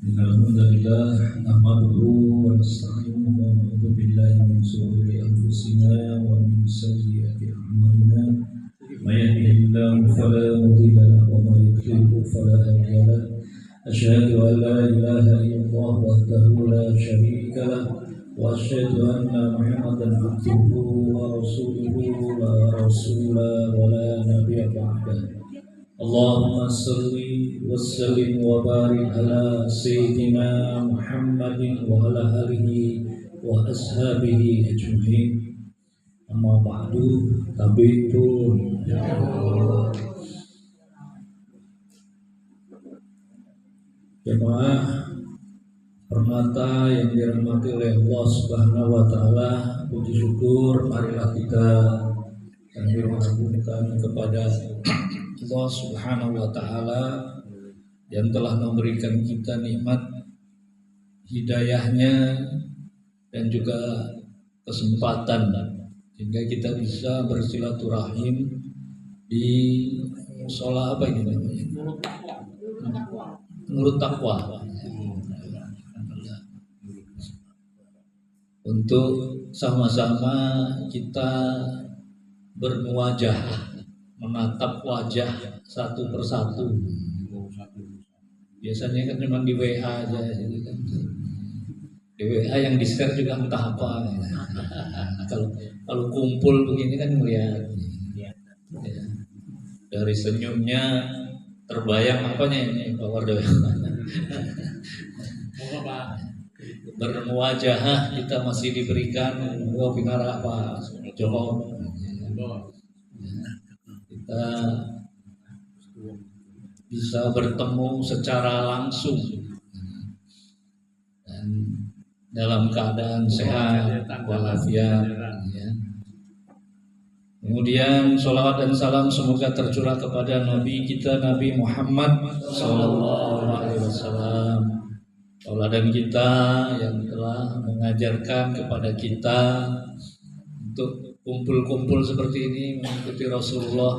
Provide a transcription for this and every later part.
Alhamdulillah nahmaduhu wa nasta'inuhu wa na'udzu billahi min shururi anfusina wa min sayyiati a'malina may yahdihillahu fala mudilla lahu wa may yudlil fala hadiya lahu asyhadu an la ilaha illallah wahdahu la syarika lahu wa asyhadu anna Muhammadan abduhu wa rasuluhu la rasula wa la nabiyya ba'dahu. Allahumma salli wa sallim wa barik ala sayyidina Muhammadin wa ala alihi wa ashabihi ajma'in. Amma ba'du, tabi'un. Jemaah permata yang dirahmati oleh Allah Subhanahu wa taala, puji syukur marilah kita sambil mengagunkan kepada Allah Subhanahu wa taala yang telah memberikan kita nikmat hidayahnya dan juga kesempatan sehingga kita bisa bersilaturahim di mushola apa ini namanya? Nurut Taqwa. Untuk sama-sama kita bermuwajah, menatap wajah satu persatu. Biasanya kan cuma di WA aja, gitu kan. Di WA yang di share juga entah apa. Kalau kumpul begini kan melihat. Ya. Dari senyumnya terbayang apanya ini Pak Wardo. Bermuwajah kita masih diberikan pinara apa Joko. Kita bisa bertemu secara langsung dan dalam keadaan sehat walafiat ya. Kemudian sholawat dan salam semoga tercurah kepada Nabi kita Nabi Muhammad SAW, tauladan kita yang telah mengajarkan kepada kita untuk kumpul-kumpul seperti ini mengikuti Rasulullah.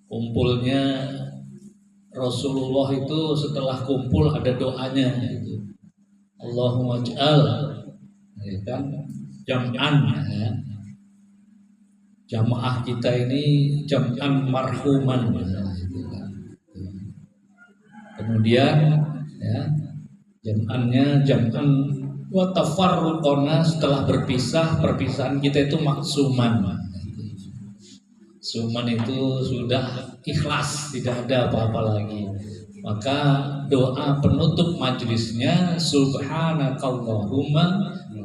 Kumpulnya Rasulullah itu setelah kumpul ada doanya gitu. Allahumma ij'al ya kan jam'an ya. Jamaah kita ini jam'an marhuman ya, gitu kan. Kemudian ya jam'annya jam'an wa tafarruqona, setelah berpisah, perpisahan kita itu maksuman. Maksuman itu sudah ikhlas, tidak ada apa-apa lagi. Maka doa penutup majelisnya subhanakallahumma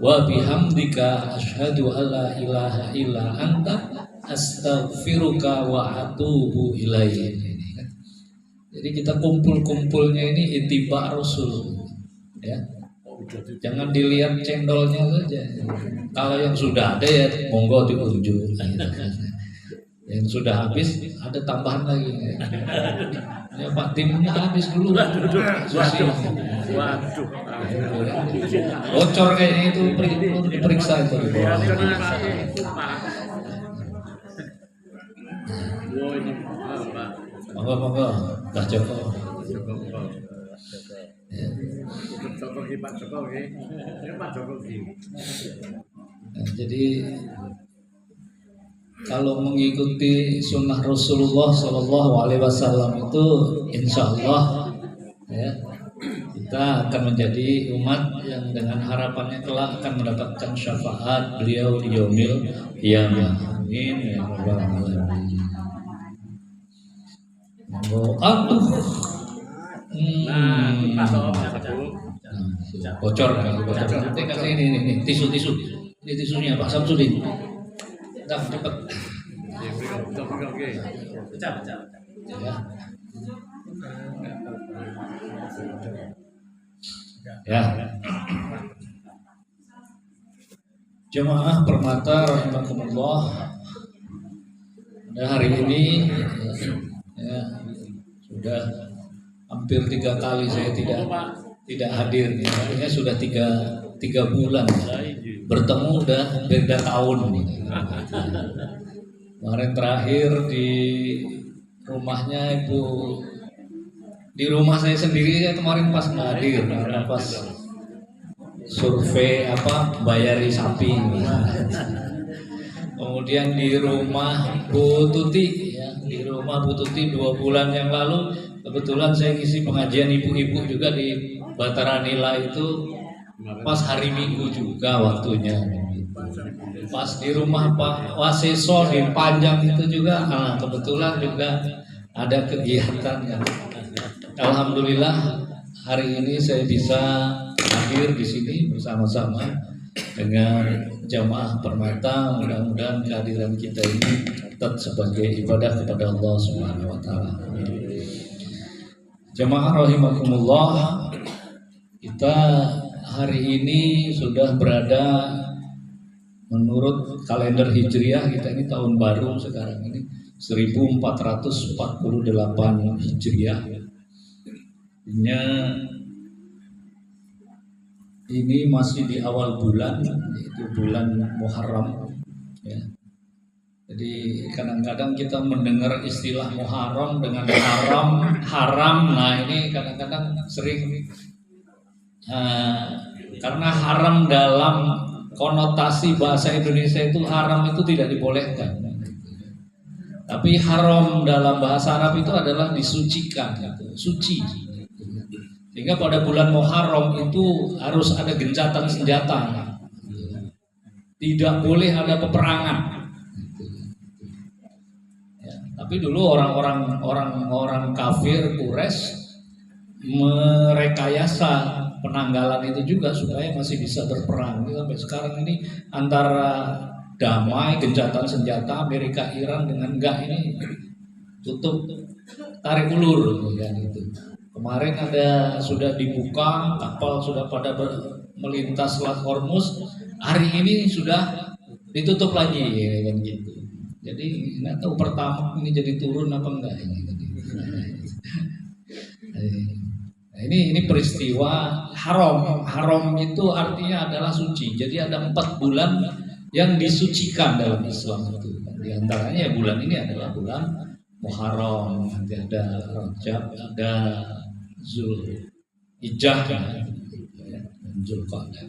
wa bihamdika asyhadu alla ilaha illa anta astaghfiruka wa atubu ilaik. Jadi kita kumpul-kumpulnya ini ittiba Rasul ya. Jangan dilihat cendolnya saja. Kalau yang sudah ada ya monggo diunjuk. Yang sudah habis ada tambahan lagi. Ya Pak timnya habis dulu. Waduh. Bocor kayaknya itu perlu diperiksa itu. Monggo, Pak Joko. Nah, jadi kalau mengikuti sunnah Rasulullah SAW itu insya Allah ya, kita akan menjadi umat yang dengan harapannya kelak akan mendapatkan syafaat beliau di yaumil qiyamah. Amin ya rabbal alamin. Bocor nanti kasih ini tisu ini tisunya Pak Samsudin. Cepat. Pecah. Ya. Jemaah permata rahimakumullah. Pada hari ini ya, sudah hampir 3 kali saya tidak hadir. Artinya sudah 3 bulan bertemu udah beda tahun nih. Kemarin terakhir di rumahnya Ibu Di rumah saya sendiri ya kemarin pas nggak hadir, karena pas survei bayari sapi. Kemudian di rumah Bu Tuti ya, di rumah Bu Tuti 2 bulan yang lalu kebetulan saya ngisi pengajian ibu-ibu juga di Batara Nila itu pas hari Minggu juga waktunya. Pas di rumah Pak Waseso di Panjang itu juga, kebetulan juga ada kegiatan ya. Alhamdulillah hari ini saya bisa hadir di sini bersama-sama dengan jamaah Permata. Mudah-mudahan kehadiran kita ini tetap sebagai ibadah kepada Allah Subhanahu wa taala. Jamaah rahimakumullah, kita hari ini sudah berada menurut kalender Hijriah kita ini tahun baru sekarang ini 1448 Hijriah. Ini masih di awal bulan, yaitu bulan Muharram ya. Jadi kadang-kadang kita mendengar istilah Muharram dengan haram. Nah ini kadang-kadang sering karena haram dalam konotasi bahasa Indonesia itu haram itu tidak dibolehkan. Tapi haram dalam bahasa Arab itu adalah disucikan, suci. Sehingga pada bulan Muharram itu harus ada gencatan senjata, tidak boleh ada peperangan. Ya, tapi dulu orang kafir Quraisy merekayasa penanggalan itu juga supaya masih bisa berperang. Sampai sekarang ini antara damai, gencatan senjata Amerika Iran dengan enggak ini tutup tarik ulur ya gitu. Kemarin sudah dibuka, kapal sudah pada melintas Selat Hormuz. Hari ini sudah ditutup lagi kan gitu. Jadi nggak tahu pertama ini jadi turun apa enggak ini. Nah, ini peristiwa haram. Haram itu artinya adalah suci. Jadi ada 4 bulan yang disucikan dalam Islam itu. Di antaranya ya bulan ini adalah bulan Muharram, nanti ada Rajab, ada Zulhijjah dan Zulqa'dah.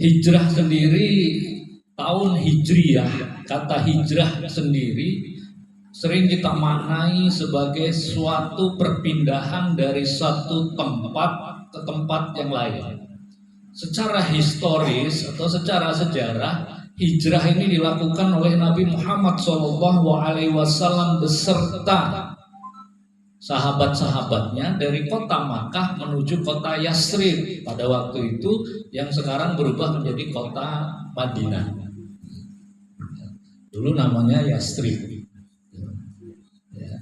Hijrah sendiri tahun Hijriyah, kata hijrah sendiri sering kita maknai sebagai suatu perpindahan dari satu tempat ke tempat yang lain. Secara historis atau secara sejarah, hijrah ini dilakukan oleh Nabi Muhammad SAW beserta sahabat-sahabatnya dari kota Makkah menuju kota Yasrib pada waktu itu yang sekarang berubah menjadi kota Madinah. Dulu namanya Yasrib. Ya.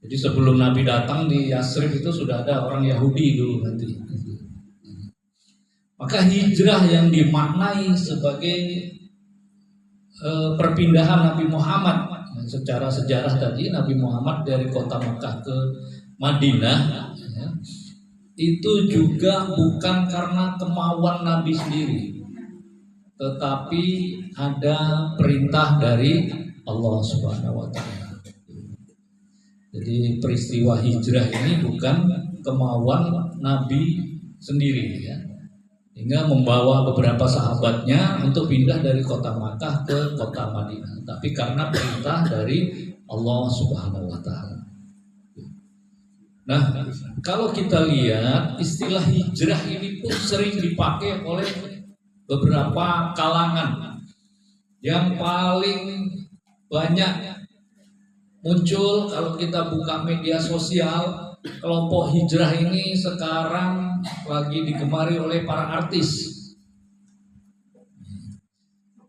Jadi sebelum Nabi datang di Yasrib itu sudah ada orang Yahudi dulu nanti. Maka hijrah yang dimaknai sebagai perpindahan Nabi Muhammad secara sejarah tadi, Nabi Muhammad dari kota Makkah ke Madinah ya, itu juga bukan karena kemauan Nabi sendiri, tetapi ada perintah dari Allah Subhanahu wa taala. Jadi peristiwa hijrah ini bukan kemauan Nabi sendiri ya. Hingga membawa beberapa sahabatnya untuk pindah dari kota Makkah ke kota Madinah, tapi karena perintah dari Allah Subhanahu wa taala. Nah, kalau kita lihat istilah hijrah ini pun sering dipakai oleh beberapa kalangan. Yang paling banyak muncul kalau kita buka media sosial, kelompok hijrah ini sekarang lagi digemari oleh para artis.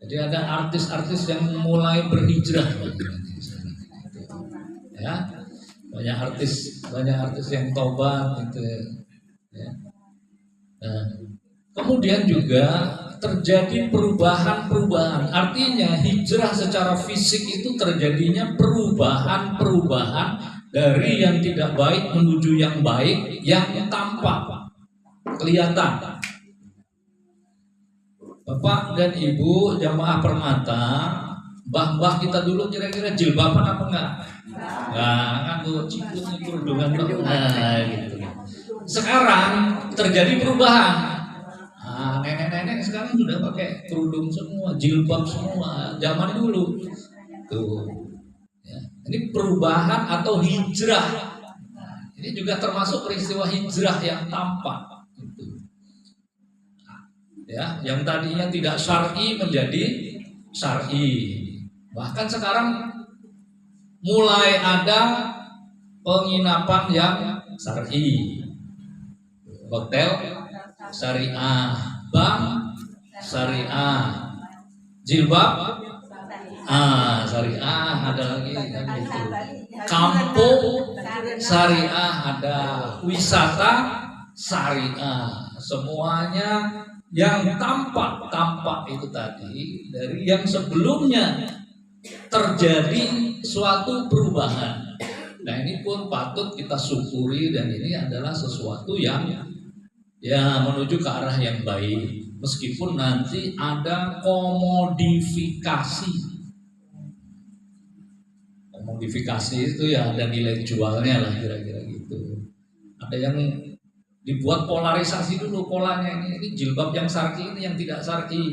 Jadi ada artis-artis yang mulai berhijrah. Ya, banyak artis yang tobat gitu. Ya. Nah, kemudian juga terjadi perubahan-perubahan. Artinya hijrah secara fisik itu terjadinya perubahan-perubahan dari yang tidak baik menuju yang baik, yang tampak, kelihatan. Bapak dan Ibu jamaah Permata, Mbah-mbah kita dulu kira-kira jilbaban apa enggak? Enggak, nganggo ciput kerudungan tok. Nah, gitu. Sekarang terjadi perubahan. Nah, nenek-nenek sekarang sudah pakai kerudung semua, jilbab semua. Zaman dulu tuh. Ya. Ini perubahan atau hijrah. Ini juga termasuk peristiwa hijrah yang tampak. Gitu. Ya, yang tadinya tidak syar'i menjadi syar'i. Bahkan sekarang mulai ada penginapan yang syar'i, hotel syariah, bank syariah, jilbab syariah, ada lagi kan gitu. Kampung syariah ada, wisata syariah, semuanya yang tampak itu tadi dari yang sebelumnya terjadi suatu perubahan. Nah ini pun patut kita syukuri dan ini adalah sesuatu yang ya menuju ke arah yang baik. Meskipun nanti ada komodifikasi. Komodifikasi itu ya ada nilai jualnya lah kira-kira gitu. Ada yang dibuat polarisasi dulu polanya, ini jilbab yang syar'i, ini yang tidak syar'i.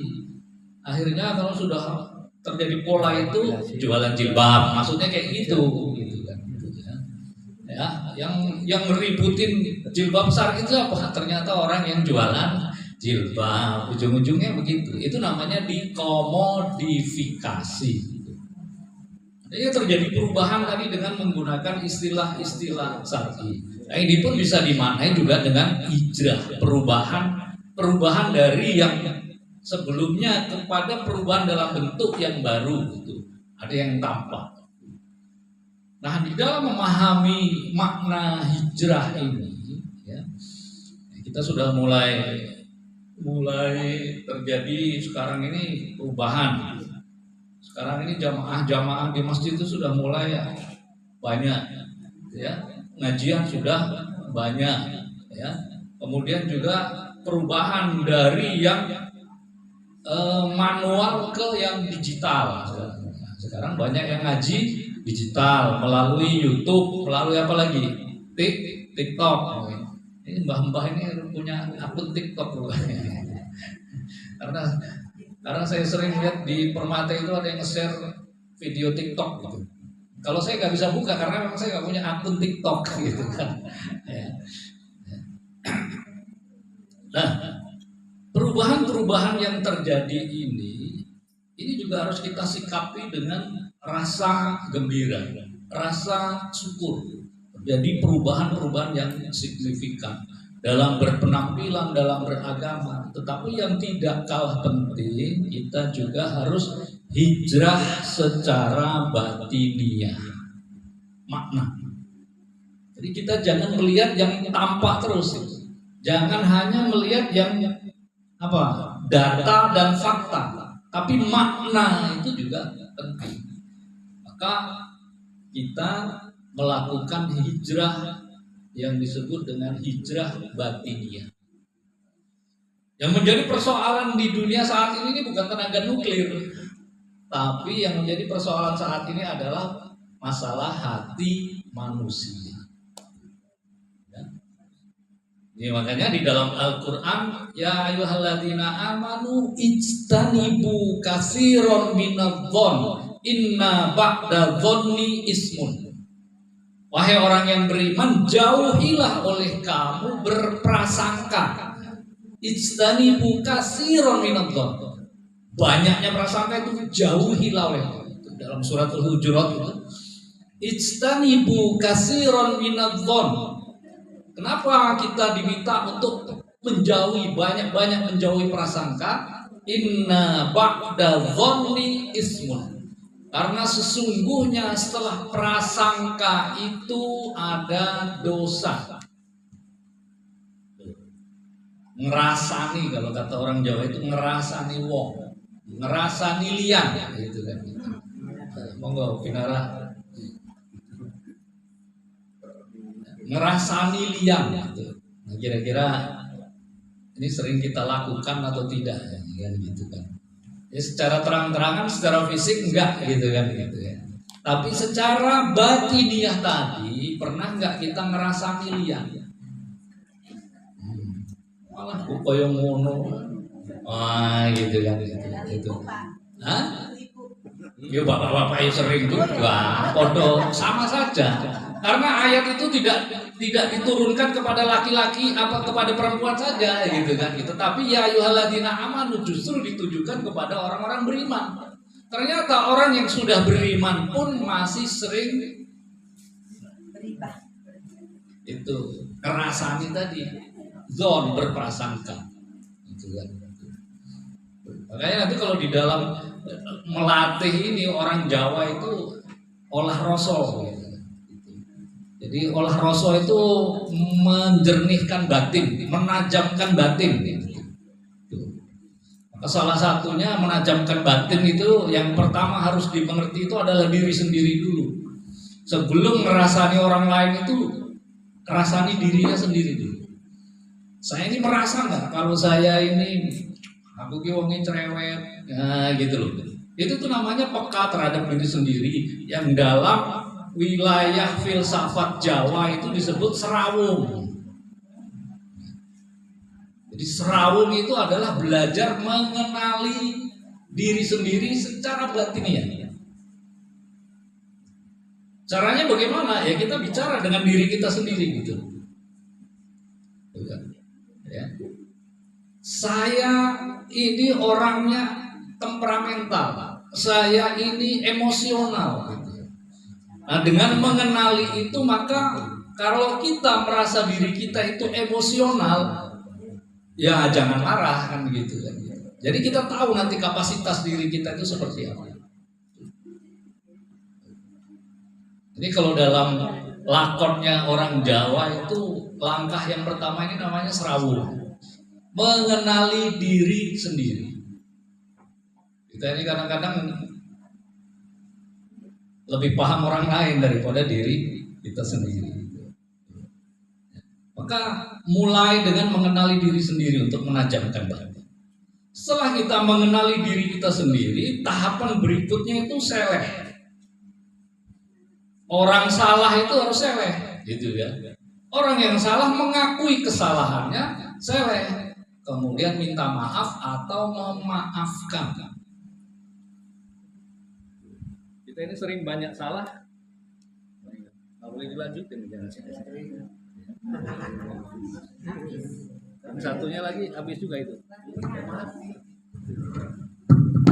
Akhirnya kalau sudah terjadi pola itu jualan jilbab, maksudnya kayak gitu kan gitu ya. Yang ngeributin jilbab syar'i itu apa? Ternyata orang yang jualan jilbab, ujung-ujungnya begitu. Itu namanya dikomodifikasi. Jadi terjadi perubahan tadi dengan menggunakan istilah-istilah syar'i. Nah, ini pun bisa dimaknai juga dengan hijrah, perubahan dari yang sebelumnya kepada perubahan dalam bentuk yang baru gitu. Ada yang tampak. Nah, di dalam memahami makna hijrah ini ya, kita sudah mulai terjadi sekarang ini perubahan. Sekarang ini jamaah di masjid itu sudah mulai ya, banyak ya. Ngajian sudah banyak ya. Kemudian juga perubahan dari yang manual ke yang digital. Sekarang banyak yang ngaji digital melalui YouTube, melalui apa lagi? TikTok. Ini mbah-mbah ini punya akun TikTok karena saya sering lihat di Permata itu ada yang nge-share video TikTok gitu. Kalau saya nggak bisa buka karena memang saya nggak punya akun TikTok gitu kan. Ya. Nah, perubahan-perubahan yang terjadi ini juga harus kita sikapi dengan rasa gembira, rasa syukur. Jadi perubahan-perubahan yang signifikan dalam berpenampilan, dalam beragama. Tetapi yang tidak kalah penting, kita juga harus hijrah secara batiniah, makna. Jadi kita jangan melihat yang tampak terus, jangan hanya melihat yang data dan fakta, tapi makna itu juga penting. Maka kita melakukan hijrah yang disebut dengan hijrah batiniah. Yang menjadi persoalan di dunia saat ini bukan tenaga nuklir, tapi yang menjadi persoalan saat ini adalah masalah hati manusia. Ya. Ini makanya di dalam Al-Quran, ya ayyuhalladzina amanu ijtanibu katsiran minadh-dhon inna ba'da dhonni ismun. Wahai orang yang beriman, jauhilah oleh kamu berprasangka. Ijtanibu katsiran minadh-dhon. Banyaknya prasangka itu jauhilah oleh kamu. Dalam surat Al-Hujurat itu, ijtanibu katsiran minadh-dhon. Kenapa kita diminta untuk menjauhi, banyak-banyak menjauhi prasangka? Inna ba'da dhonni ismun. Karena sesungguhnya setelah prasangka itu ada dosa. Ngerasani, kalau kata orang Jawa itu ngerasani wong, ngerasani lian gitu kan. Monggo Pinara. Ngerasani lian gitu. Nah, kira-kira ini sering kita lakukan atau tidak ya gitu kan. Ya, secara terang-terangan, secara fisik enggak gitu kan gitu ya. Tapi secara batiniah tadi pernah enggak kita ngerasani liyan? Malah kok koyo ngono. Wah, gitu kan gitu. Hah? Ya bapak-bapak yang sering juga, podo sama saja. Karena ayat itu tidak diturunkan kepada laki-laki apa kepada perempuan saja gitu kan gitu. Tapi ya ayyuhalladzina amanu justru ditujukan kepada orang-orang beriman. Ternyata orang yang sudah beriman pun masih sering itu kerasani tadi, zon berprasangka. Gitu kan. Makanya nanti kalau di dalam melatih ini orang Jawa itu olah rasa gitu. Jadi olah rasa itu menjernihkan batin, menajamkan batin gitu. Maka salah satunya menajamkan batin itu yang pertama harus dimengerti itu adalah diri sendiri dulu. Sebelum ngerasani orang lain itu ngerasani dirinya sendiri dulu. Saya ini merasa nggak kalau saya ini aku wongnya cerewet, nah gitu loh. Itu tuh namanya peka terhadap diri sendiri yang dalam wilayah filsafat Jawa itu disebut serawung. Jadi serawung itu adalah belajar mengenali diri sendiri secara batiniah. Caranya bagaimana? Ya kita bicara dengan diri kita sendiri gitu. Ya. Saya ini orangnya temperamental, saya ini emosional. Nah, dengan mengenali itu maka kalau kita merasa diri kita itu emosional, ya jangan marah kan begitu kan. Jadi kita tahu nanti kapasitas diri kita itu seperti apa. Jadi kalau dalam lakonnya orang Jawa itu langkah yang pertama ini namanya serawung. Mengenali diri sendiri. Kita ini kadang-kadang lebih paham orang lain daripada diri kita sendiri. Maka mulai dengan mengenali diri sendiri untuk menajamkan batin. Setelah kita mengenali diri kita sendiri, tahapan berikutnya itu seleh. Orang salah itu harus seleh, gitu ya. Orang yang salah mengakui kesalahannya, seleh. Kemudian minta maaf atau memaafkan. Kita ini sering banyak salah. Nggak boleh dilanjutin, jangan sering. Dan satunya lagi habis juga itu.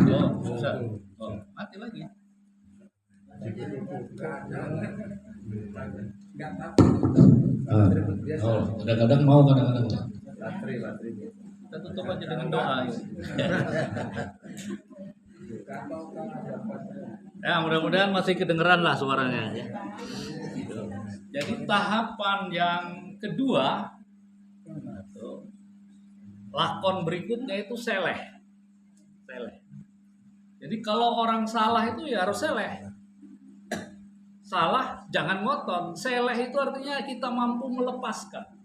Oh, susah. Oh, mati lagi. Oh, kadang-kadang mau, kadang-kadang enggak. Baterai. Kita tutup aja dengan doa. Ya, mudah-mudahan masih kedengeran lah suaranya. Jadi tahapan yang kedua, lakon berikutnya itu seleh. Jadi kalau orang salah itu ya harus seleh. Salah jangan ngotot. Seleh itu artinya kita mampu melepaskan.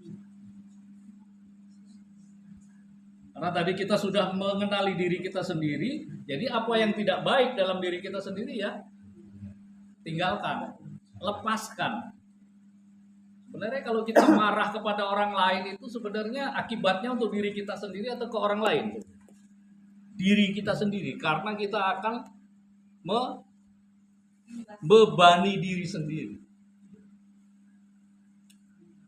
Karena tadi kita sudah mengenali diri kita sendiri, jadi apa yang tidak baik dalam diri kita sendiri ya tinggalkan, lepaskan. Sebenarnya kalau kita marah kepada orang lain itu sebenarnya akibatnya untuk diri kita sendiri atau ke orang lain? Diri kita sendiri, karena kita akan membebani diri sendiri.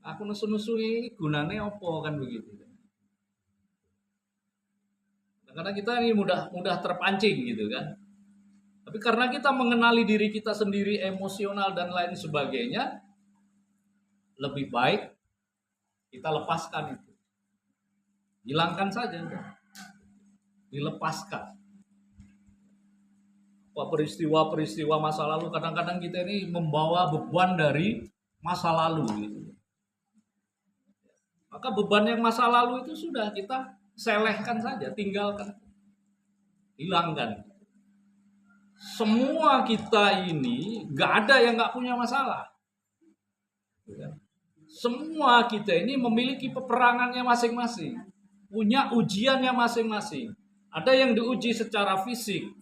Aku nusu-nusui gunanya opo kan begitu. Karena kita ini mudah terpancing gitu kan. Tapi karena kita mengenali diri kita sendiri, emosional dan lain sebagainya, lebih baik kita lepaskan itu. Hilangkan saja. Dilepaskan. Peristiwa-peristiwa masa lalu, kadang-kadang kita ini membawa beban dari masa lalu gitu. Maka beban yang masa lalu itu sudah kita selehkan saja, tinggalkan, hilangkan. Semua kita ini gak ada yang gak punya masalah. Semua kita ini memiliki peperangannya masing-masing, punya ujiannya masing-masing. ada yang diuji secara fisik,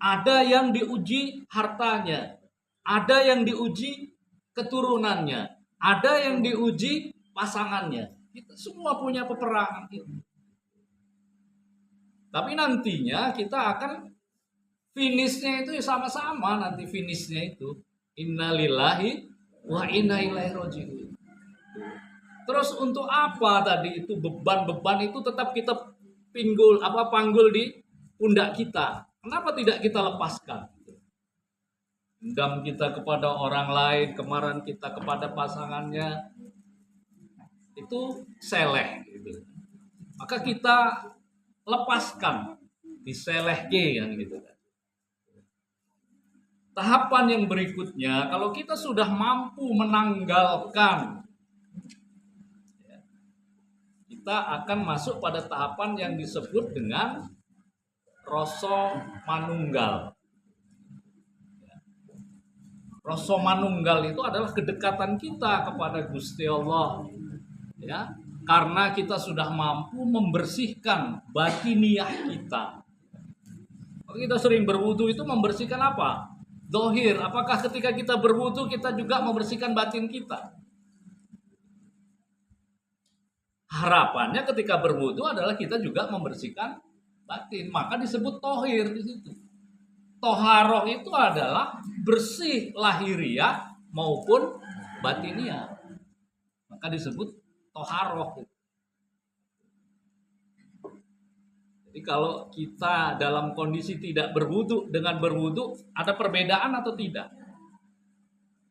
ada yang diuji hartanya, ada yang diuji keturunannya, ada yang diuji pasangannya. Kita semua punya peperangan itu. Tapi nantinya kita akan finishnya itu sama-sama, nanti finishnya itu innalillahi wa inna ilaihi raji'un. Terus untuk apa tadi itu beban-beban itu tetap kita panggul di pundak kita. Kenapa tidak kita lepaskan? Dendam kita kepada orang lain, kemarahan kita kepada pasangannya itu seleh gitu. Maka kita lepaskan, diselehke kan gitu kan. Tahapan yang berikutnya, kalau kita sudah mampu menanggalkan, kita akan masuk pada tahapan yang disebut dengan rasa manunggal. Rasa manunggal itu adalah kedekatan kita kepada Gusti Allah, ya, karena kita sudah mampu membersihkan batiniah kita. Kalau kita sering berwudu itu membersihkan apa? Dohir. Apakah ketika kita berwudu kita juga membersihkan batin kita? Harapannya ketika berwudu adalah kita juga membersihkan batin, maka disebut tohir di situ. Toharoh itu adalah bersih lahiriah maupun batiniah, maka disebut toharoh. Jadi kalau kita dalam kondisi tidak berwudu dengan berwudu ada perbedaan atau tidak?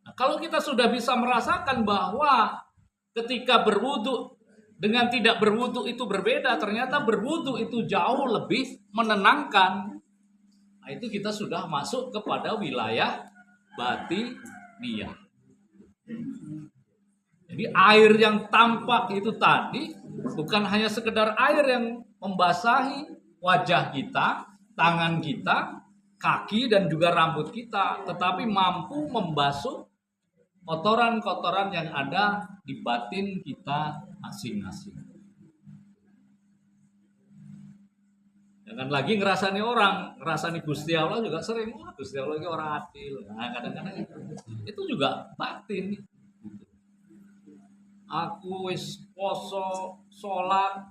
Nah, kalau kita sudah bisa merasakan bahwa ketika berwudu dengan tidak berwudu itu berbeda, ternyata berwudu itu jauh lebih menenangkan. Nah, itu kita sudah masuk kepada wilayah batiniah. Jadi air yang tampak itu tadi bukan hanya sekedar air yang membasahi wajah kita, tangan kita, kaki dan juga rambut kita, tetapi mampu membasuh kotoran-kotoran yang ada di batin kita masing-masing. Jangan lagi ngerasani orang, ngerasani Gusti Allah juga sering. Gusti Allah ini orang adil. Nah, kadang-kadang itu juga batin. Aku wis poso, sholat,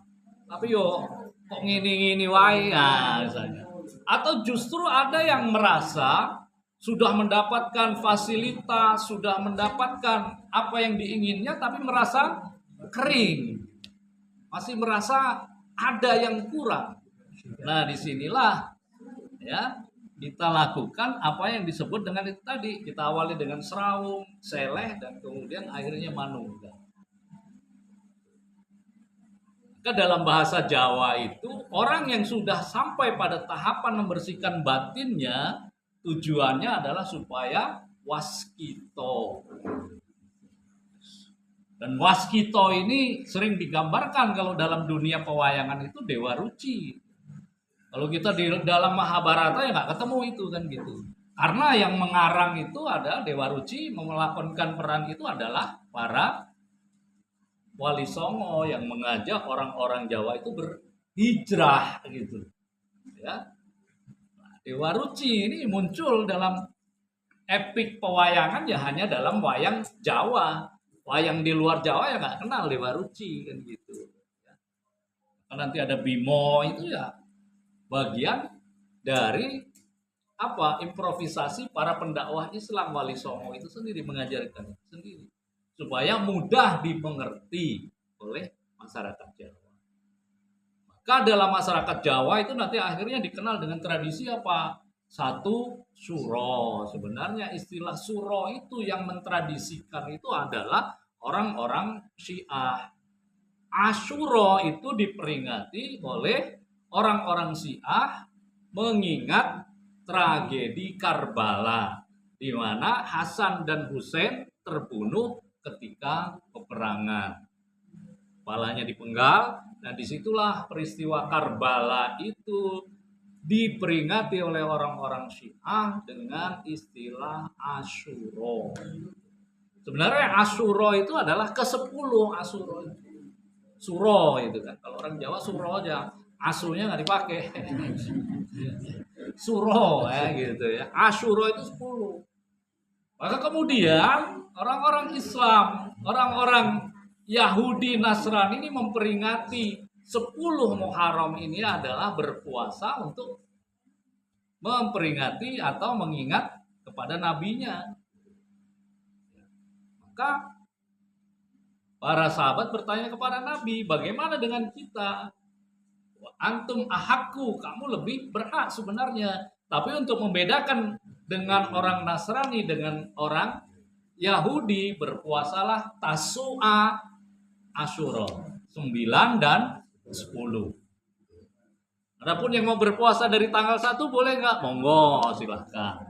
tapi yo kok ngini-ngini wae, nah, misalnya. Atau justru ada yang merasa sudah mendapatkan fasilitas, sudah mendapatkan apa yang diinginnya, tapi merasa kering, masih merasa ada yang kurang. Nah, disinilah ya kita lakukan apa yang disebut dengan itu tadi. Kita awali dengan serawung, seleh, dan kemudian akhirnya manunggal. Maka dalam bahasa Jawa itu orang yang sudah sampai pada tahapan membersihkan batinnya, tujuannya adalah supaya waskito. Dan waskito ini sering digambarkan kalau dalam dunia pewayangan itu Dewa Ruci. Kalau kita di dalam Mahabharata ya nggak ketemu itu kan gitu. Karena yang mengarang itu ada Dewa Ruci, melakukan peran itu adalah para Wali Songo yang mengajak orang-orang Jawa itu berhijrah gitu. Ya. Dewa Ruci ini muncul dalam epik pewayangan ya hanya dalam wayang Jawa. Wayang di luar Jawa ya nggak kenal Dewa Ruci kan gitu. Ya. Nanti ada Bimo itu ya bagian dari improvisasi para pendakwah Islam. Wali Songo itu sendiri mengajarkan sendiri supaya mudah dimengerti oleh masyarakat Jawa. Maka dalam masyarakat Jawa itu nanti akhirnya dikenal dengan tradisi apa? Satu suro. Sebenarnya istilah suro itu yang mentradisikan itu adalah orang-orang Syiah. Asyura itu diperingati oleh orang-orang Syiah mengingat tragedi Karbala, di mana Hasan dan Husain terbunuh ketika peperangan. Kepalanya dipenggal, dan disitulah peristiwa Karbala itu diperingati oleh orang-orang Syiah dengan istilah Asyura. Sebenarnya Asyura itu adalah ke-10 Asyura. Suro itu kan. Kalau orang Jawa suro aja. asunya nggak dipakai. Suro ya gitu ya. Asyuro itu 10. Maka kemudian orang-orang Islam, orang-orang Yahudi, Nasrani ini memperingati 10 Muharram ini adalah berpuasa untuk memperingati atau mengingat kepada nabinya. Maka para sahabat bertanya kepada Nabi, bagaimana dengan kita? Antum ahakku, kamu lebih berhak sebenarnya. Tapi untuk membedakan dengan orang Nasrani dengan orang Yahudi, berpuasalah Tasu'a, Asyura, 9 dan 10. Adapun yang mau berpuasa dari tanggal 1 boleh nggak? Monggo, silahkan.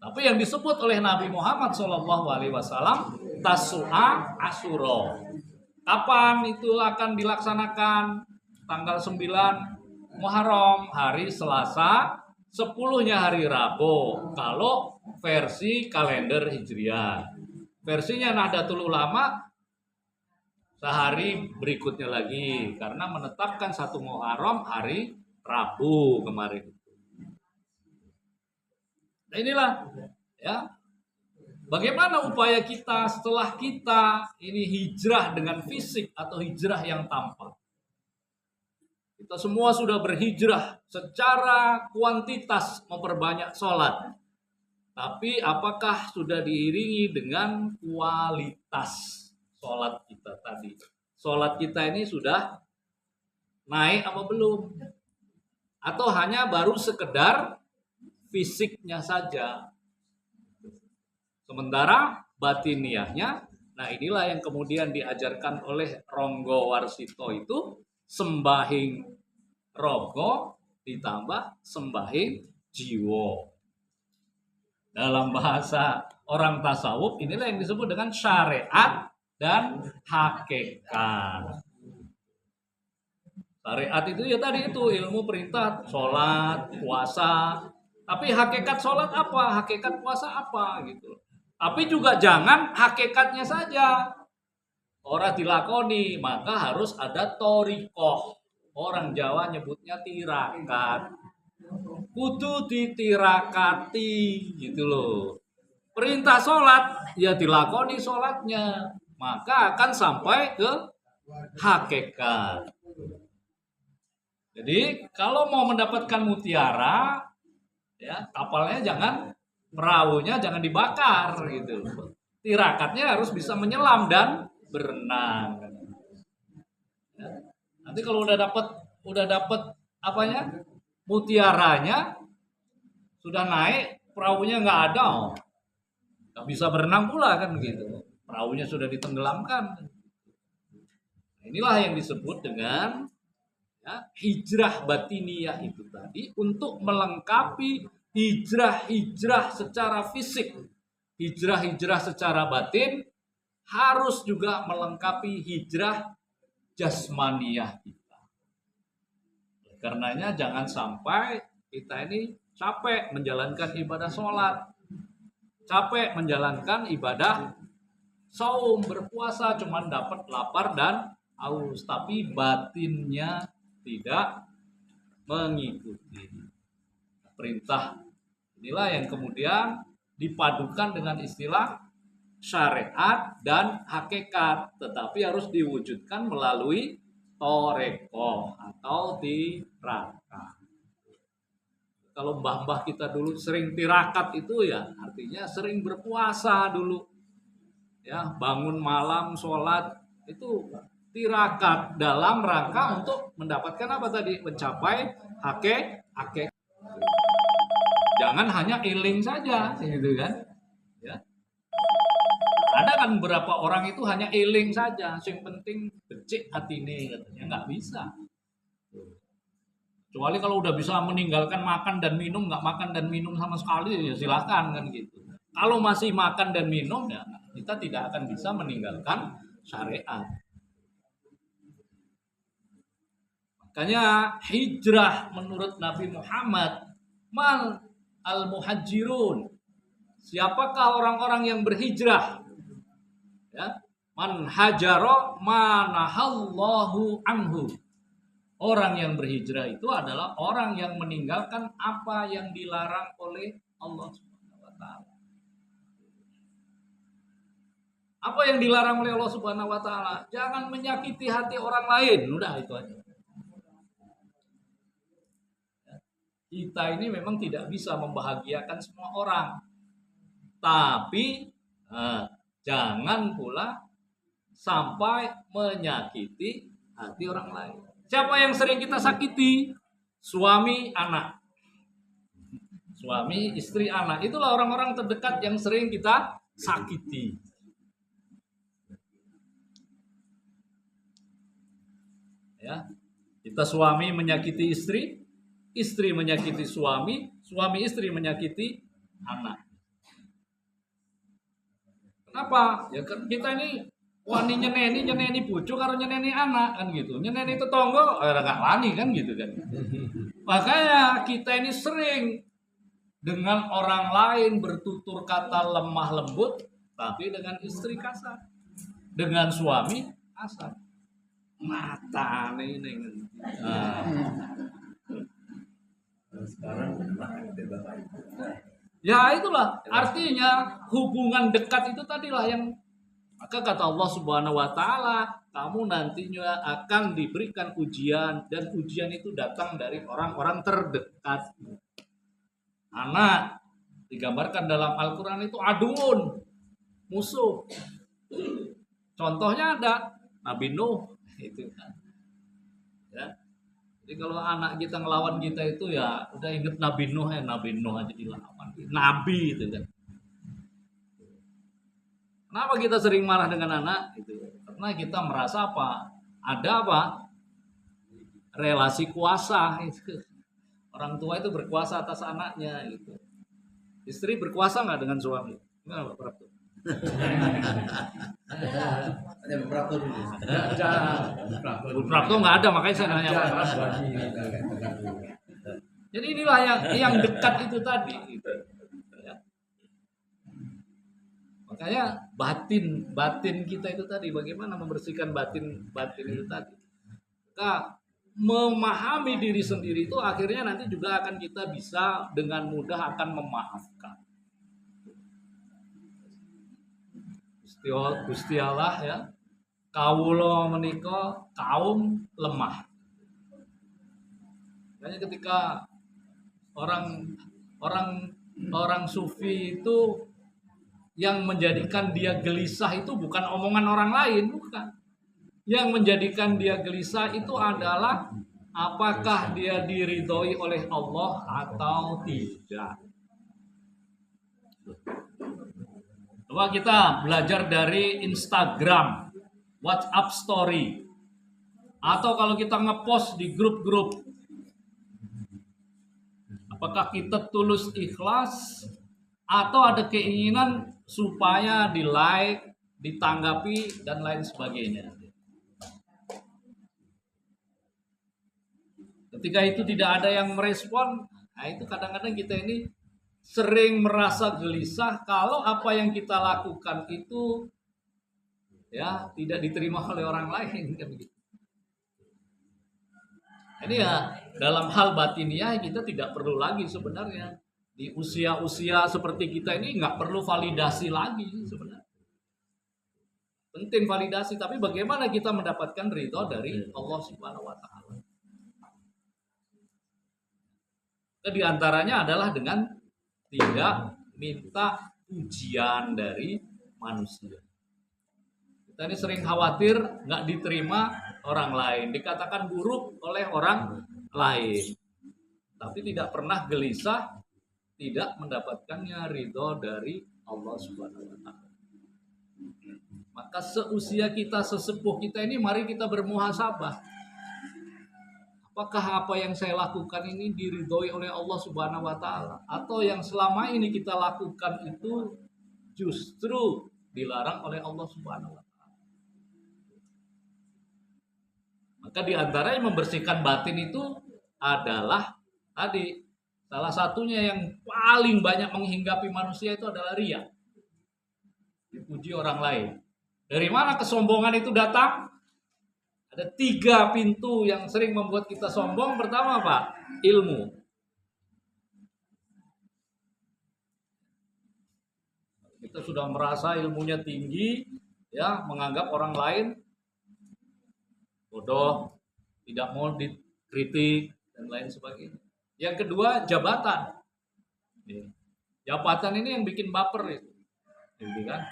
Tapi yang disebut oleh Nabi Muhammad SAW Tasu'a Asyura. Kapan itu akan dilaksanakan? Tanggal 9 Muharram, hari Selasa, 10-nya hari Rabu. Kalau versi kalender Hijriah. Versinya Nahdlatul Ulama sehari berikutnya lagi karena menetapkan 1 Muharram hari Rabu kemarin. Nah inilah ya. Bagaimana upaya kita setelah kita ini hijrah dengan fisik atau hijrah yang tampak? Kita semua sudah berhijrah secara kuantitas memperbanyak sholat. Tapi apakah sudah diiringi dengan kualitas sholat kita tadi? Sholat kita ini sudah naik apa belum? Atau hanya baru sekedar fisiknya saja? Sementara batiniahnya, nah inilah yang kemudian diajarkan oleh Ronggo Warsito itu, sembahing rogo ditambah sembahing jiwo. Dalam bahasa orang tasawuf, inilah yang disebut dengan syariat dan hakikat. Syariat itu ya tadi itu ilmu perintah, sholat, puasa. Tapi hakikat sholat apa? Hakikat puasa apa? Gitu. Tapi juga jangan hakikatnya saja. Orang dilakoni, maka harus ada torikoh. Orang Jawa nyebutnya tirakat. Kudu ditirakati gitu loh. Perintah sholat, ya dilakoni sholatnya. Maka akan sampai ke hakikat. Jadi kalau mau mendapatkan mutiara, ya kapalnya perahunya jangan dibakar gitu. Tirakatnya harus bisa menyelam dan berenang. Ya. Nanti kalau udah dapat apanya? Mutiaranya sudah naik, perahunya nggak ada. Nggak bisa berenang pula kan gitu. Perahunya sudah ditenggelamkan. Inilah yang disebut dengan ya, hijrah batiniyah itu tadi untuk melengkapi hijrah-hijrah secara fisik, hijrah-hijrah secara batin harus juga melengkapi hijrah jasmaniyah kita. Karenanya jangan sampai kita ini capek menjalankan ibadah sholat, capek menjalankan ibadah saum, berpuasa cuman dapat lapar dan haus, tapi batinnya tidak mengikuti perintah. Inilah yang kemudian dipadukan dengan istilah syariat dan hakikat, tetapi harus diwujudkan melalui toreko atau tirakat. Kalau mbah-mbah kita dulu sering tirakat itu ya artinya sering berpuasa dulu. Ya, bangun malam sholat itu tirakat dalam rangka untuk mendapatkan apa tadi? Mencapai hakikat. Jangan hanya iling saja, gitu kan? Ya. Ada kan beberapa orang itu hanya iling saja, yang penting becik hati ini katanya, nggak bisa. Kecuali kalau udah bisa meninggalkan makan dan minum, nggak makan dan minum sama sekali, ya silakan kan gitu. Kalau masih makan dan minum, ya kita tidak akan bisa meninggalkan syariat. Makanya hijrah menurut Nabi Muhammad, mal al-muhajirun. Siapakah orang-orang yang berhijrah? Ya, Man hajaro manahallahu anhu. Orang yang berhijrah itu adalah orang yang meninggalkan apa yang dilarang oleh Allah Subhanahu wa taala. Apa yang dilarang oleh Allah Subhanahu wa taala? Jangan menyakiti hati orang lain. Udah itu aja. Kita ini memang tidak bisa membahagiakan semua orang. Tapi jangan pula sampai menyakiti hati orang lain. Siapa yang sering kita sakiti? Suami, anak. Suami, istri, anak. Itulah orang-orang terdekat yang sering kita sakiti. Ya. Kita suami menyakiti istri, istri menyakiti suami, suami istri menyakiti anak. Kenapa? Ya kan kita ini wani nyeneni bojo karo nyeneni anak kan gitu. Nyeneni tetangga gak wani kan gitu kan. Makanya kita ini sering dengan orang lain bertutur kata lemah lembut, tapi dengan istri kasar, dengan suami kasar. Mata nih. Ya itulah artinya hubungan dekat itu tadilah yang maka kata Allah Subhanahu wa taala, kamu nantinya akan diberikan ujian dan ujian itu datang dari orang-orang terdekat. Anak digambarkan dalam Al-Qur'an itu aduun, musuh. Contohnya ada Nabi Nuh itu kan. Ya. Jadi kalau anak kita ngelawan kita itu ya udah inget Nabi Nuh aja dilawan. Nabi itu kan. Kenapa kita sering marah dengan anak? Itu karena kita merasa apa? Ada apa? Relasi kuasa. Orang tua itu berkuasa atas anaknya. Gitu. Istri berkuasa nggak dengan suami? Nggak, beberapa. Ada beberapa dulu. Beberapa nggak ada, makanya saya nanya. Jadi inilah yang dekat itu tadi. Gitu. Makanya batin kita itu tadi, bagaimana membersihkan batin itu tadi. Maka memahami diri sendiri itu akhirnya nanti juga akan kita bisa dengan mudah akan memaafkan. Gusti Allah ya, kawula menika kaum lemah. Makanya ketika orang sufi itu yang menjadikan dia gelisah itu bukan omongan orang lain, bukan. Yang menjadikan dia gelisah itu adalah apakah dia diridhoi oleh Allah atau tidak. Coba kita belajar dari Instagram, WhatsApp story, atau kalau kita ngepost di grup-grup. Apakah kita tulus ikhlas atau ada keinginan supaya di like, ditanggapi dan lain sebagainya. Ketika itu tidak ada yang merespon, nah itu kadang-kadang kita ini sering merasa gelisah kalau apa yang kita lakukan itu ya tidak diterima oleh orang lain kan gitu. Ini ya dalam hal batiniah kita tidak perlu lagi sebenarnya. Di usia-usia seperti kita ini nggak perlu validasi lagi sebenarnya. Penting validasi, tapi bagaimana kita mendapatkan ridho dari Allah Subhanahu wa taala. Di antaranya adalah dengan tidak minta pujian dari manusia. Kita ini sering khawatir nggak diterima orang lain, dikatakan buruk oleh orang lain. Tapi tidak pernah gelisah tidak mendapatkannya ridho dari Allah Subhanahu wa taala. Maka seusia kita, sesepuh kita ini mari kita bermuhasabah. Apakah apa yang saya lakukan ini diridhoi oleh Allah Subhanahu wa taala atau yang selama ini kita lakukan itu justru dilarang oleh Allah Subhanahu wa taala. Maka di antara yang membersihkan batin itu adalah tadi salah satunya yang paling banyak menghinggapi manusia itu adalah riya. Dipuji orang lain. Dari mana kesombongan itu datang? Ada 3 pintu yang sering membuat kita sombong. Pertama apa? Ilmu. Kita sudah merasa ilmunya tinggi, ya, menganggap orang lain bodoh, tidak mau dikritik dan lain sebagainya. Yang kedua, jabatan. Jabatan ini yang bikin baper itu. Gitu kan?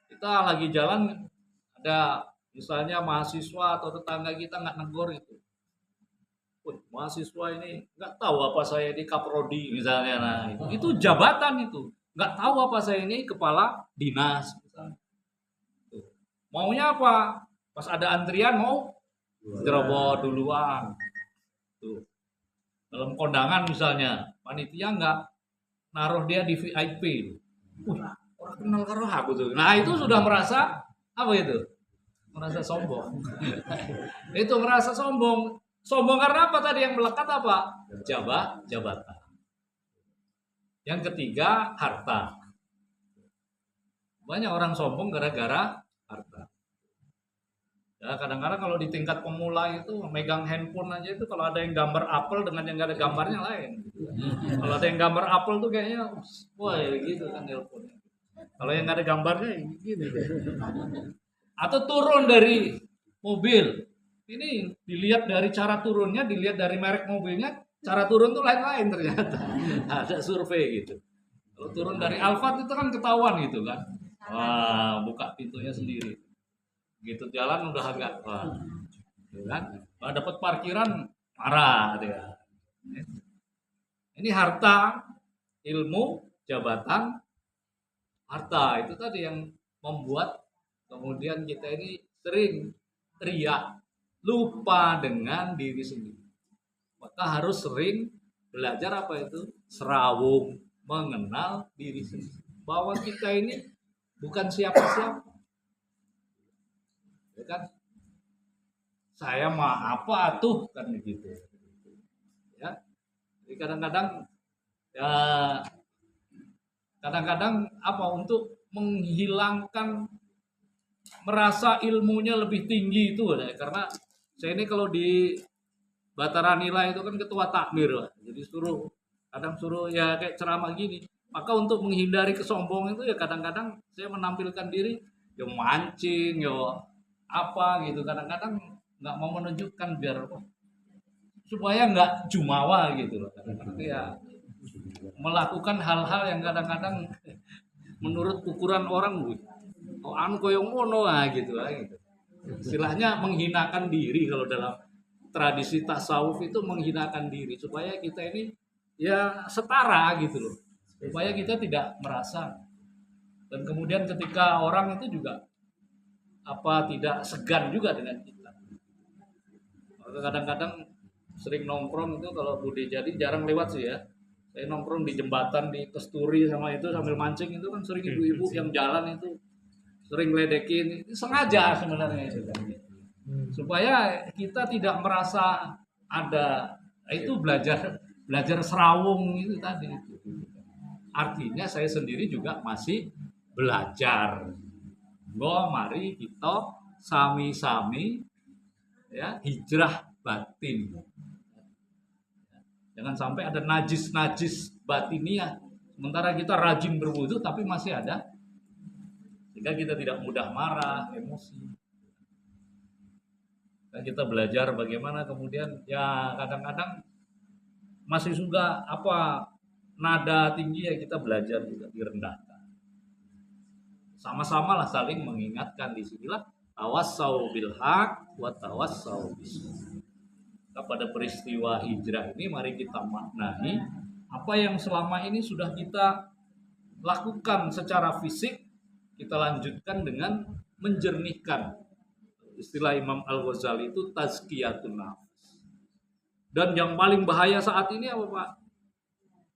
Kita lagi jalan, ada misalnya mahasiswa atau tetangga kita nggak negor itu. Wih, mahasiswa ini nggak tahu apa saya di kaprodi misalnya. Nah, itu jabatan itu. Nggak tahu apa saya ini kepala dinas misalnya. Tuh. Maunya apa? Pas ada antrian mau jerobot duluan. Tuh. Dalam kondangan misalnya, panitia nggak naruh dia di VIP. Orang kenal karo aku tuh. Nah, itu sudah merasa apa itu? Merasa sombong. Itu merasa sombong. Sombong karena apa tadi yang melekat apa? Jabatan. Yang ketiga, harta. Banyak orang sombong gara-gara harta. Ya, kadang-kadang kalau di tingkat pemula itu megang handphone aja itu kalau ada yang gambar apel dengan yang gak ada gambarnya lain. Kalau ada yang gambar apel tuh kayaknya wah ya gitu kan teleponnya. Kalau yang gak ada gambarnya gini. Atau turun dari mobil. Ini dilihat dari cara turunnya, dilihat dari merek mobilnya, cara turun tuh lain-lain ternyata. Ada survei gitu. Kalau turun dari Alphard itu kan ketahuan gitu kan. Wah, buka pintunya sendiri. Gitu jalan udah agak wah. Gitu kan? Kalau dapat parkiran marah dia. Ini harta, ilmu, jabatan, harta itu tadi yang membuat kemudian kita ini sering teriak, lupa dengan diri sendiri. Maka harus sering belajar apa itu? Serawung, mengenal diri sendiri. Bahwa kita ini bukan siapa-siapa. Ya kan? Saya mah apa tuh kan begitu. Ya. Jadi kadang-kadang ya kadang-kadang apa untuk menghilangkan merasa ilmunya lebih tinggi itu ya. Karena saya ini kalau di Batara Nila itu kan ketua takmir lah. Jadi kadang suruh ya kayak ceramah gini. Maka untuk menghindari kesombongan itu ya kadang-kadang saya menampilkan diri ya mancing ya apa gitu. Kadang-kadang nggak mau menunjukkan biar supaya nggak jumawa gitu loh. Kadang-kadang ya melakukan hal-hal yang kadang-kadang menurut ukuran orang anu koyong ngono gitu. Istilahnya menghinakan diri kalau dalam tradisi tasawuf itu menghinakan diri supaya kita ini ya setara gitu loh. Supaya kita tidak merasa dan kemudian ketika orang itu juga tidak segan juga dengan kita. Maka kadang-kadang sering nongkrong itu kalau Bude jadi jarang lewat sih ya. Saya nongkrong di jembatan di Kesturi sama itu sambil mancing itu kan sering ibu-ibu yang jalan itu sering ledekin, sengaja sebenarnya itu kan. Supaya kita tidak merasa ada itu belajar serawung itu tadi. Artinya saya sendiri juga masih belajar. Mari kita sami-sami ya hijrah batin. Jangan sampai ada najis batiniah. Sementara kita rajin berwudu tapi masih ada. Sehingga kita tidak mudah marah, emosi. Dan kita belajar bagaimana kemudian ya kadang-kadang masih juga nada tinggi ya kita belajar juga direndahkan. Sama-sama lah saling mengingatkan di sinilah tawassau bil haq wa tawassau bis. Pada peristiwa hijrah ini mari kita maknai apa yang selama ini sudah kita lakukan secara fisik, kita lanjutkan dengan menjernihkan. Istilah Imam Al-Ghazali itu tazkiyatun nafs. Dan yang paling bahaya saat ini apa Pak?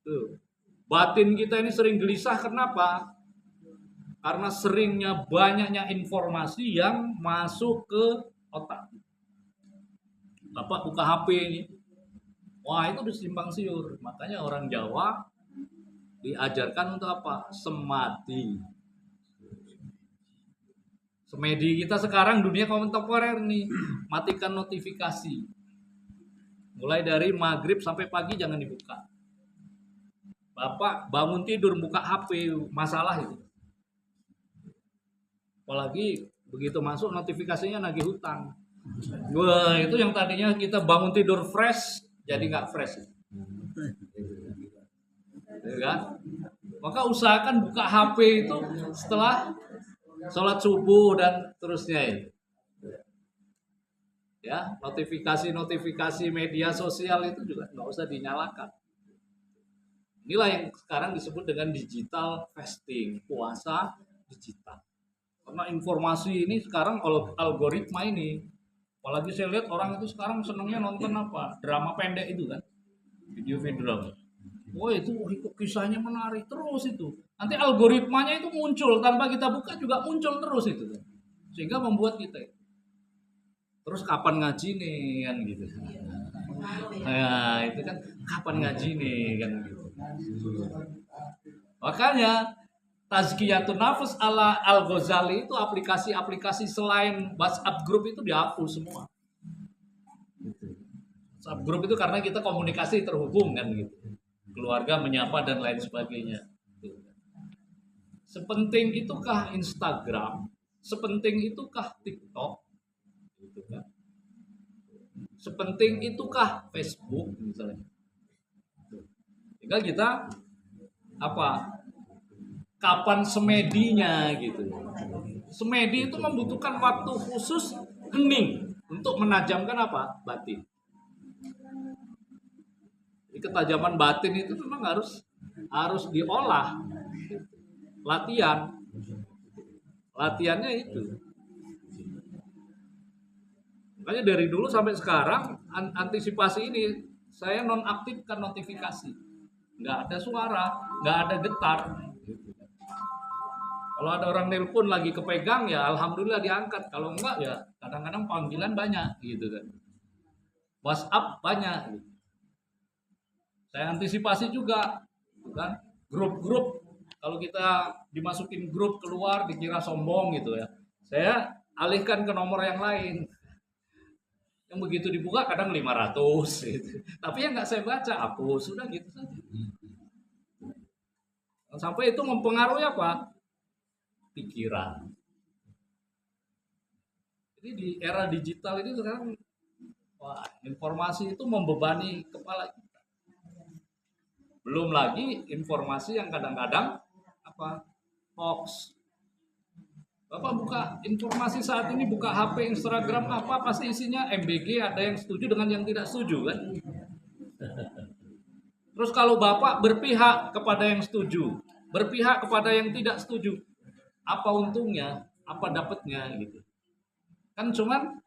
Tuh. Batin kita ini sering gelisah, kenapa? Karena seringnya banyaknya informasi yang masuk ke otak. Bapak buka HP ini, wah itu udah simpang siur. Makanya orang Jawa diajarkan untuk apa? Semati. Semedi kita sekarang dunia kontemporer nih, matikan notifikasi. Mulai dari maghrib sampai pagi jangan dibuka. Bapak bangun tidur buka HP, masalah itu. Apalagi begitu masuk notifikasinya nagih hutang. Wah, itu yang tadinya kita bangun tidur fresh jadi nggak fresh. Ya kan? Maka usahakan buka HP itu setelah sholat subuh dan terusnya ini. Ya, notifikasi media sosial itu juga nggak usah dinyalakan. Inilah yang sekarang disebut dengan digital fasting, puasa digital. Karena informasi ini sekarang algoritma ini, apalagi saya lihat orang itu sekarang senangnya nonton apa? Drama pendek itu kan, video-video drama. Wah itu kisahnya menarik terus itu. Nanti algoritmanya itu muncul tanpa kita buka juga muncul terus itu, sehingga membuat kita terus kapan ngaji nih kan gitu. Nah itu kan kapan ngaji nih kan gitu. Makanya Tazkiyatun Nafs ala Al-Ghazali itu aplikasi-aplikasi selain WhatsApp group itu dihapus semua. WhatsApp group itu karena kita komunikasi terhubung kan gitu. Keluarga menyapa dan lain sebagainya. Sepenting itukah Instagram? Sepenting itukah TikTok? Gitu kan. Sepenting itukah Facebook misalnya? Tinggal kita apa? Kapan semedinya gitu. Semedi itu membutuhkan waktu khusus hening untuk menajamkan apa? Batin. Jadi ketajaman batin itu memang harus diolah. Latihannya itu. Makanya dari dulu sampai sekarang antisipasi ini saya nonaktifkan notifikasi. Nggak ada suara, nggak ada getar. Kalau ada orang nelpon lagi kepegang ya alhamdulillah diangkat. Kalau enggak ya kadang-kadang panggilan banyak gitu kan. WhatsApp banyak. Gitu. Saya antisipasi juga, gitu kan. Grup-grup kalau kita dimasukin grup keluar dikira sombong gitu ya. Saya alihkan ke nomor yang lain. Yang begitu dibuka kadang 500 gitu. Tapi yang nggak saya baca hapus sudah gitu saja. Sampai itu mempengaruhi apa? Pikiran. Jadi di era digital ini sekarang wah, informasi itu membebani kepala kita. Belum lagi informasi yang kadang-kadang apa? Hoax. Bapak buka informasi saat ini, buka HP, Instagram apa pasti isinya MBG, ada yang setuju dengan yang tidak setuju kan? Terus kalau Bapak berpihak kepada yang setuju, berpihak kepada yang tidak setuju, apa untungnya, apa dapatnya gitu. Kan cuman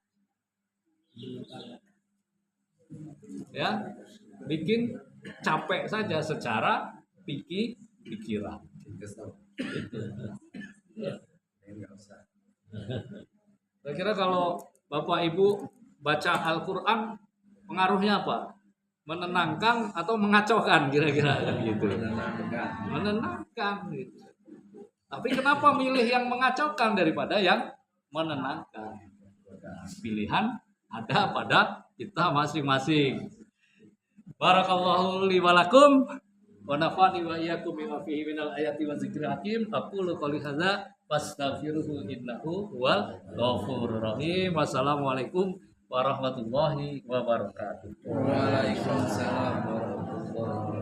ya bikin capek saja secara pikiran. Saya kira kalau Bapak Ibu baca Al-Quran pengaruhnya apa? Menenangkan atau mengacaukan kira-kira gitu. Menenangkan gitu. Tapi kenapa milih yang mengacaukan daripada yang menenangkan? Pilihan ada pada kita masing-masing. Barakallahu li wa lakum wa nafa'ani wa iyyakum bima fihi minal ayati wa dzikril hakim. Aqulu qouli hadza fastaghfiruhu innahu huwal ghafurur rahim. Wassalamualaikum warahmatullahi wabarakatuh. Waalaikumsalam warahmatullahi wabarakatuh.